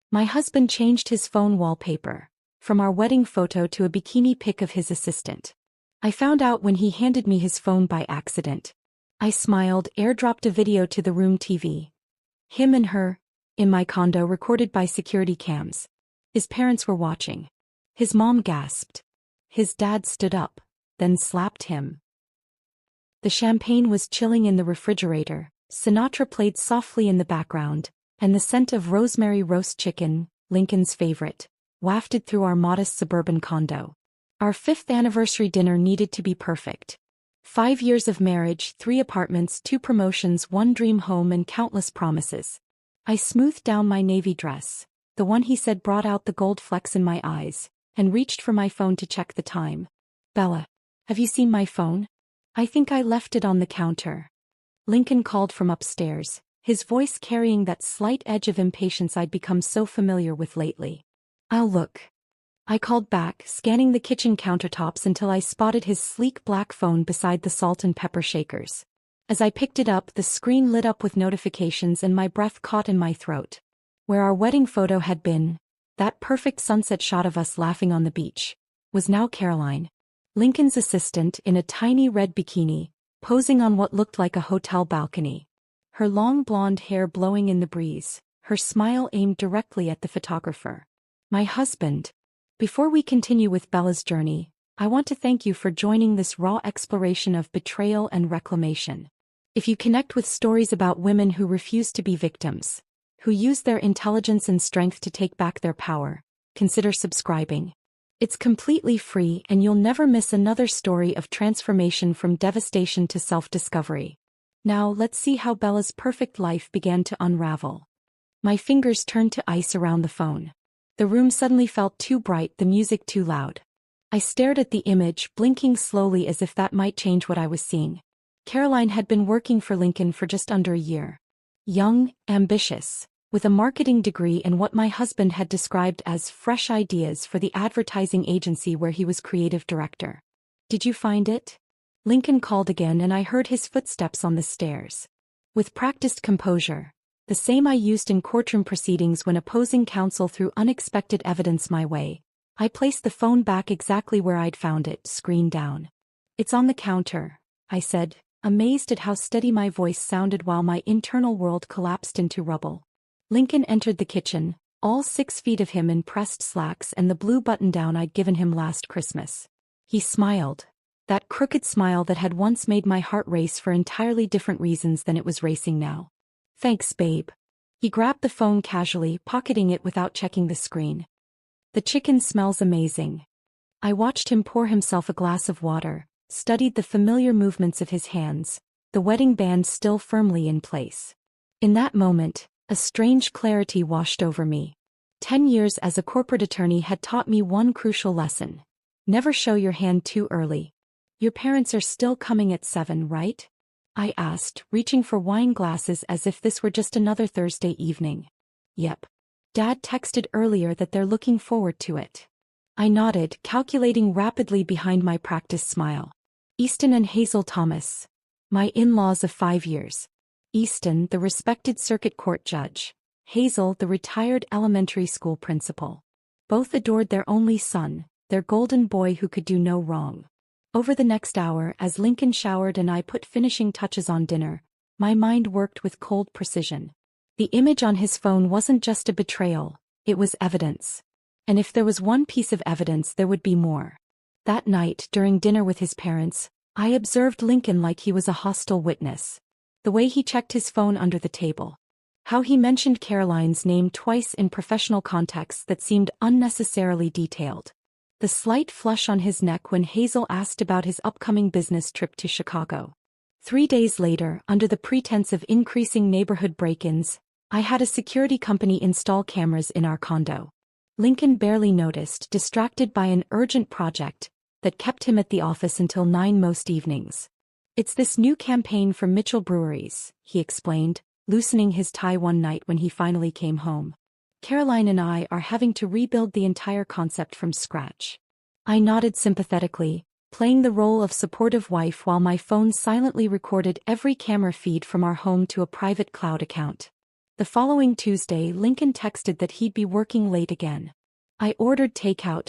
My husband changed his phone wallpaper, from our wedding photo to a bikini pic of his assistant. I found out when he handed me his phone by accident. I smiled, airdropped a video to the room TV. Him and her, in my condo, recorded by security cams. His parents were watching. His mom gasped. His dad stood up, then slapped him. The champagne was chilling in the refrigerator, Sinatra played softly in the background, and the scent of rosemary roast chicken, Lincoln's favorite, wafted through our modest suburban condo. Our 5th anniversary dinner needed to be perfect. 5 years of marriage, 3 apartments, 2 promotions, 1 dream home, and countless promises. I smoothed down my navy dress, the one he said brought out the gold flecks in my eyes, and reached for my phone to check the time. Bella, have you seen my phone? I think I left it on the counter. Lincoln called from upstairs, his voice carrying that slight edge of impatience I'd become so familiar with lately. I'll look. I called back, scanning the kitchen countertops until I spotted his sleek black phone beside the salt and pepper shakers. As I picked it up, the screen lit up with notifications and my breath caught in my throat. Where our wedding photo had been, that perfect sunset shot of us laughing on the beach, was now Caroline, Lincoln's assistant, in a tiny red bikini, posing on what looked like a hotel balcony. Her long blonde hair blowing in the breeze, her smile aimed directly at the photographer. My husband. Before we continue with Bella's journey, I want to thank you for joining this raw exploration of betrayal and reclamation. If you connect with stories about women who refuse to be victims, who use their intelligence and strength to take back their power, consider subscribing. It's completely free and you'll never miss another story of transformation from devastation to self-discovery. Now let's see how Bella's perfect life began to unravel. My fingers turned to ice around the phone. The room suddenly felt too bright, the music too loud. I stared at the image, blinking slowly as if that might change what I was seeing. Caroline had been working for Lincoln for just under a year. Young, ambitious, with a marketing degree and what my husband had described as fresh ideas for the advertising agency where he was creative director. Did you find it? Lincoln called again and I heard his footsteps on the stairs. With practiced composure, the same I used in courtroom proceedings when opposing counsel threw unexpected evidence my way, I placed the phone back exactly where I'd found it, screen down. It's on the counter, I said, amazed at how steady my voice sounded while my internal world collapsed into rubble. Lincoln entered the kitchen, all 6 feet of him in pressed slacks and the blue button-down I'd given him last Christmas. He smiled, that crooked smile that had once made my heart race for entirely different reasons than it was racing now. Thanks, babe. He grabbed the phone casually, pocketing it without checking the screen. The chicken smells amazing. I watched him pour himself a glass of water, studied the familiar movements of his hands, the wedding band still firmly in place. In that moment, a strange clarity washed over me. 10 years as a corporate attorney had taught me one crucial lesson. Never show your hand too early. Your parents are still coming at 7, right? I asked, reaching for wine glasses as if this were just another Thursday evening. Yep. Dad texted earlier that they're looking forward to it. I nodded, calculating rapidly behind my practiced smile. Easton and Hazel Thomas. My in-laws of 5 years. Easton, the respected circuit court judge. Hazel, the retired elementary school principal. Both adored their only son, their golden boy who could do no wrong. Over the next hour, as Lincoln showered and I put finishing touches on dinner, my mind worked with cold precision. The image on his phone wasn't just a betrayal, it was evidence. And if there was one piece of evidence, there would be more. That night, during dinner with his parents, I observed Lincoln like he was a hostile witness. The way he checked his phone under the table. How he mentioned Caroline's name twice in professional contexts that seemed unnecessarily detailed. The slight flush on his neck when Hazel asked about his upcoming business trip to Chicago. 3 days later, under the pretense of increasing neighborhood break-ins, I had a security company install cameras in our condo. Lincoln barely noticed, distracted by an urgent project that kept him at the office until 9 most evenings. It's this new campaign for Mitchell Breweries, he explained, loosening his tie one night when he finally came home. Caroline and I are having to rebuild the entire concept from scratch. I nodded sympathetically, playing the role of supportive wife while my phone silently recorded every camera feed from our home to a private cloud account. The following Tuesday, Lincoln texted that he'd be working late again. I ordered takeout,